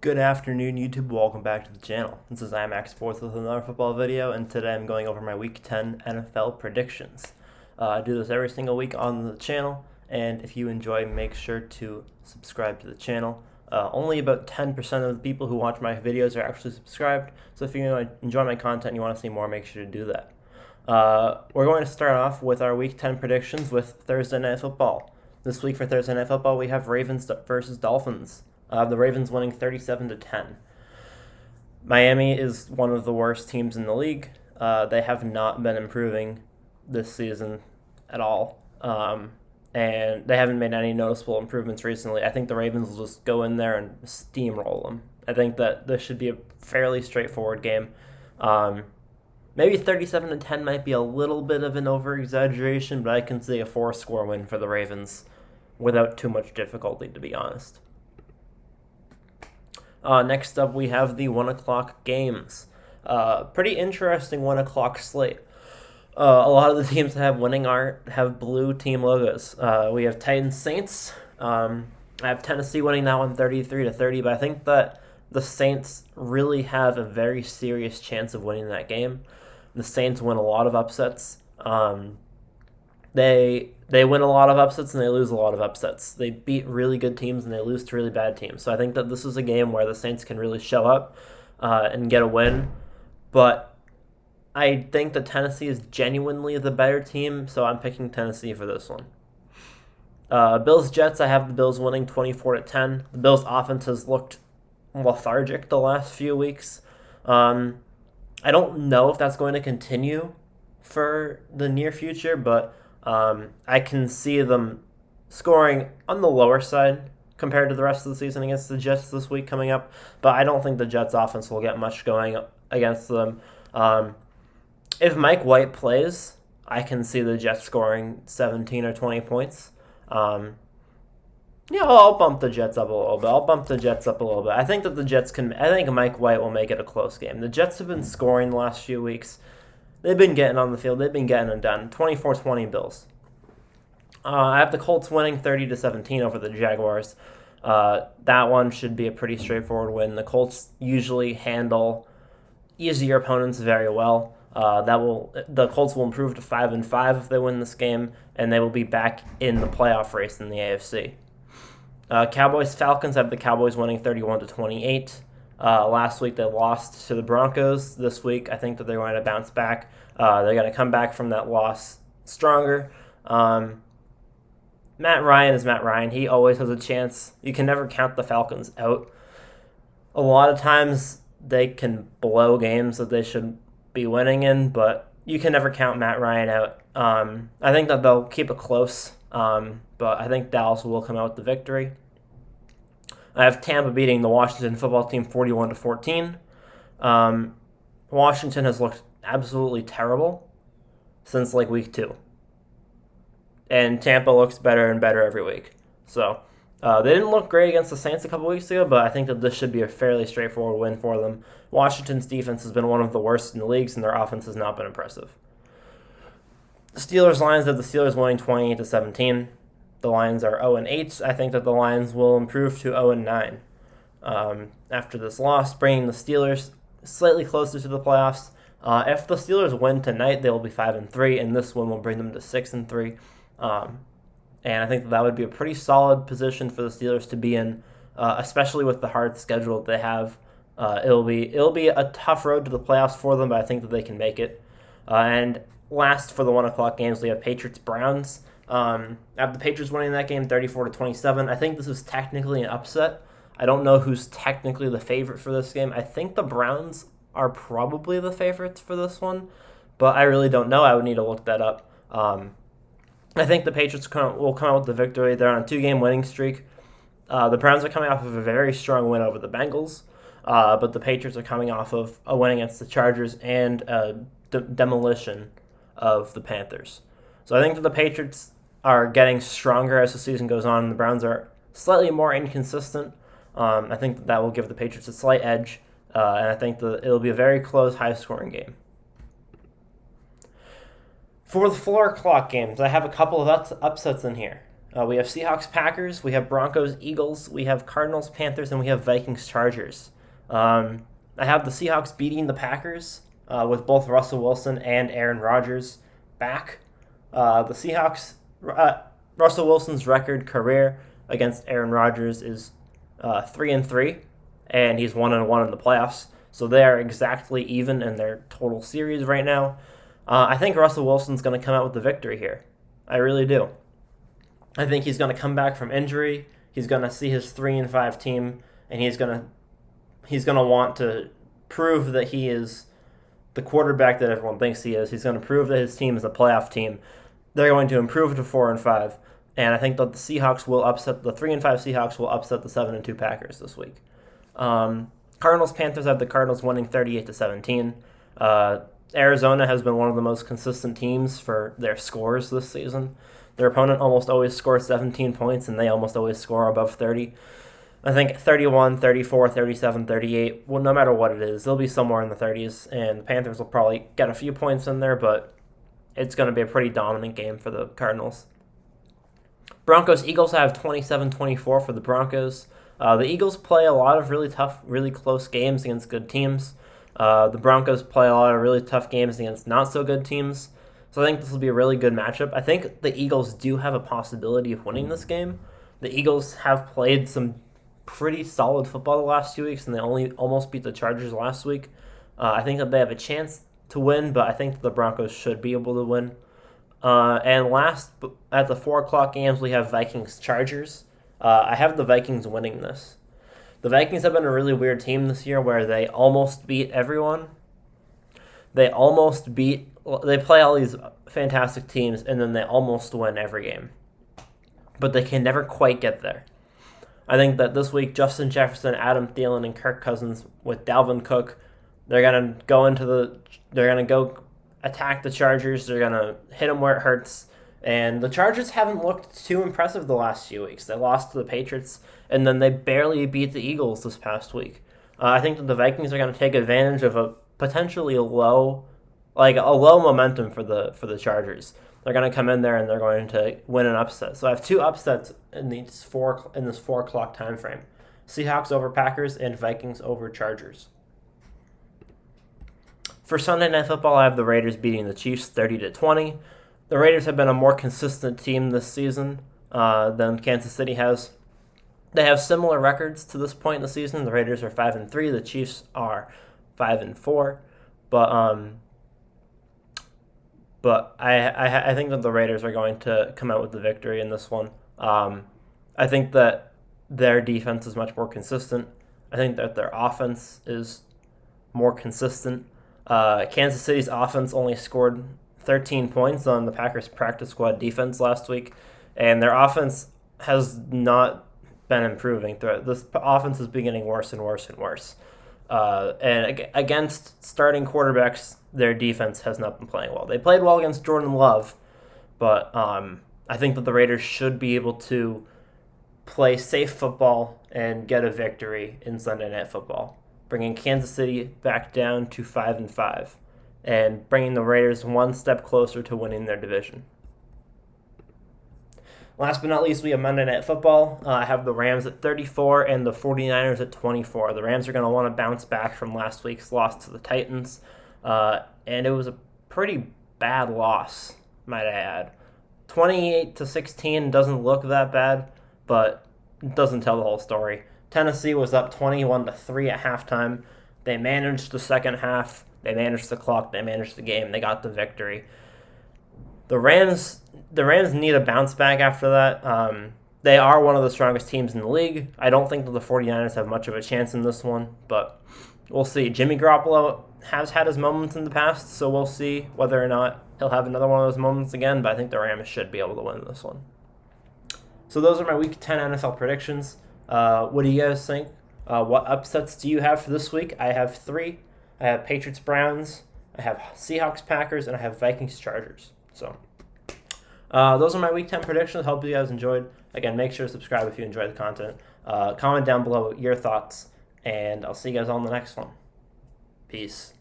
Good afternoon, YouTube. Welcome back to the channel. This is IMAX Sports with another football video, and today I'm going over my Week 10 NFL predictions. I do this every single week on the channel, and if you enjoy, make sure to subscribe to the channel. Only about 10% of the people who watch my videos are actually subscribed, so if you enjoy my content and you want to see more, make sure to do that. We're going to start off with our Week 10 predictions with Thursday Night Football. This week for Thursday Night Football, we have Ravens versus Dolphins. The Ravens winning 37-10. Miami is one of the worst teams in the league. They have not been improving this season at all. And they haven't made any noticeable improvements recently. I think the Ravens will just go in there and steamroll them. I think that this should be a fairly straightforward game. Maybe 37-10 might be a little bit of an over-exaggeration, but I can see a 4-score win for the Ravens without too much difficulty, to be honest. Next up, we have the 1 o'clock games. Pretty interesting 1 o'clock slate. A lot of the teams that have blue team logos. We have Titans Saints. I have Tennessee winning that one 33-30, but I think that the Saints really have a very serious chance of winning that game. The Saints win a lot of upsets. They win a lot of upsets and they lose a lot of upsets. They beat really good teams and they lose to really bad teams. So I think that this is a game where the Saints can really show up and get a win. But I think that Tennessee is genuinely the better team, so I'm picking Tennessee for this one. Bills-Jets, I have the Bills winning 24-10. The Bills' offense has looked lethargic the last few weeks. I don't know if that's going to continue for the near future, but I can see them scoring on the lower side compared to the rest of the season against the Jets this week coming up, but I don't think the Jets offense will get much going against them. If Mike White plays, I can see the Jets scoring 17 or 20 points. I'll bump the Jets up a little bit. I think that I think Mike White will make it a close game. The Jets have been scoring the last few weeks. They've been getting on the field. They've been getting it done. 24-20 Bills. I have the Colts winning 30-17 over the Jaguars. That one should be a pretty straightforward win. The Colts usually handle easier opponents very well. The Colts will improve to 5-5 if they win this game, and they will be back in the playoff race in the AFC. Cowboys-Falcons, I have the Cowboys winning 31-28. Last week they lost to the Broncos. This week I think that they're going to bounce back. They're going to come back from that loss stronger. Matt Ryan is Matt Ryan. He always has a chance. You can never count the Falcons out. A lot of times they can blow games that they should be winning in, but you can never count Matt Ryan out. I think that they'll keep it close, but I think Dallas will come out with the victory. I have Tampa beating the Washington football team 41-14. Washington has looked absolutely terrible since week 2. And Tampa looks better and better every week. So they didn't look great against the Saints a couple weeks ago, but I think that this should be a fairly straightforward win for them. Washington's defense has been one of the worst in the leagues, and their offense has not been impressive. The Steelers-Lions have the Steelers winning 28-17. The Lions are 0-8. I think that the Lions will improve to 0-9 after this loss, bringing the Steelers slightly closer to the playoffs. If the Steelers win tonight, they will be 5-3, and this one will bring them to 6-3. And I think that would be a pretty solid position for the Steelers to be in, especially with the hard schedule that they have. It'll be a tough road to the playoffs for them, but I think that they can make it. And last for the 1 o'clock games, we have Patriots-Browns. I have the Patriots winning that game 34-27. I think this is technically an upset. I don't know who's technically the favorite for this game. I think the Browns are probably the favorites for this one, but I really don't know. I would need to look that up. I think the Patriots will come out with the victory. They're on a 2-game winning streak. The Browns are coming off of a very strong win over the Bengals, but the Patriots are coming off of a win against the Chargers and a demolition of the Panthers. So I think that the Patriots are getting stronger as the season goes on. The Browns are slightly more inconsistent. I think that will give the Patriots a slight edge, and I think that it'll be a very close, high-scoring game. For the 4 o'clock games, I have a couple of upsets in here. We have Seahawks, Packers, we have Broncos, Eagles, we have Cardinals, Panthers, and we have Vikings, Chargers. I have the Seahawks beating the Packers with both Russell Wilson and Aaron Rodgers back. The Seahawks, Russell Wilson's record career against Aaron Rodgers is 3-3, and he's 1-1 in the playoffs. So they are exactly even in their total series right now. I think Russell Wilson's going to come out with the victory here. I really do. I think he's going to come back from injury. He's going to see his 3-5 team, and he's going to want to prove that he is the quarterback that everyone thinks he is. He's going to prove that his team is a playoff team. They're going to improve to 4-5, and I think that the 3-5 Seahawks will upset the 7-2 Packers this week. Cardinals, Panthers, have the Cardinals winning 38-17. Arizona has been one of the most consistent teams for their scores this season. Their opponent almost always scores 17 points, and they almost always score above 30. I think 31, 34, 37, 38, well, no matter what it is, they'll be somewhere in the 30s, and the Panthers will probably get a few points in there, but it's going to be a pretty dominant game for the Cardinals. Broncos, Eagles have 27-24 for the Broncos. The Eagles play a lot of really tough, really close games against good teams. The Broncos play a lot of really tough games against not-so-good teams. So I think this will be a really good matchup. I think the Eagles do have a possibility of winning this game. The Eagles have played some pretty solid football the last 2 weeks, and they only almost beat the Chargers last week. I think that they have a chance to win, but I think the Broncos should be able to win. And last, at the 4 o'clock games, we have Vikings-Chargers. I have the Vikings winning this. The Vikings have been a really weird team this year where they almost beat everyone. They play all these fantastic teams, and then they almost win every game. But they can never quite get there. I think that this week, Justin Jefferson, Adam Thielen, and Kirk Cousins with Dalvin Cook, they're gonna go attack the Chargers. They're gonna hit them where it hurts. And the Chargers haven't looked too impressive the last few weeks. They lost to the Patriots, and then they barely beat the Eagles this past week. I think that the Vikings are going to take advantage of a potentially low momentum for the Chargers. They're going to come in there and they're going to win an upset. So I have 2 upsets in this 4 o'clock time frame: Seahawks over Packers and Vikings over Chargers. For Sunday Night Football, I have the Raiders beating the Chiefs 30-20. The Raiders have been a more consistent team this season than Kansas City has. They have similar records to this point in the season. The Raiders are 5-3. The Chiefs are 5-4. But I think that the Raiders are going to come out with the victory in this one. I think that their defense is much more consistent. I think that their offense is more consistent. Kansas City's offense only scored 13 points on the Packers practice squad defense last week, and their offense has not been improving. This offense is getting worse and worse and worse. And against starting quarterbacks, their defense has not been playing well. They played well against Jordan Love, but I think that the Raiders should be able to play safe football and get a victory in Sunday Night Football, bringing Kansas City back down to 5-5. And bringing the Raiders one step closer to winning their division. Last but not least, we have Monday Night Football. I have the Rams at 34 and the 49ers at 24. The Rams are going to want to bounce back from last week's loss to the Titans. And it was a pretty bad loss, might I add. 28-16 doesn't look that bad, but it doesn't tell the whole story. Tennessee was up 21-3 at halftime. They managed the second half. They managed the clock. They managed the game. They got the victory. The Rams need a bounce back after that. They are one of the strongest teams in the league. I don't think that the 49ers have much of a chance in this one, but we'll see. Jimmy Garoppolo has had his moments in the past, so we'll see whether or not he'll have another one of those moments again, but I think the Rams should be able to win this one. So those are my Week 10 NFL predictions. What do you guys think? What upsets do you have for this week? I have 3. I have Patriots-Browns, I have Seahawks-Packers, and I have Vikings-Chargers. So those are my Week 10 predictions. Hope you guys enjoyed. Again, make sure to subscribe if you enjoyed the content. Comment down below your thoughts, and I'll see you guys on the next one. Peace.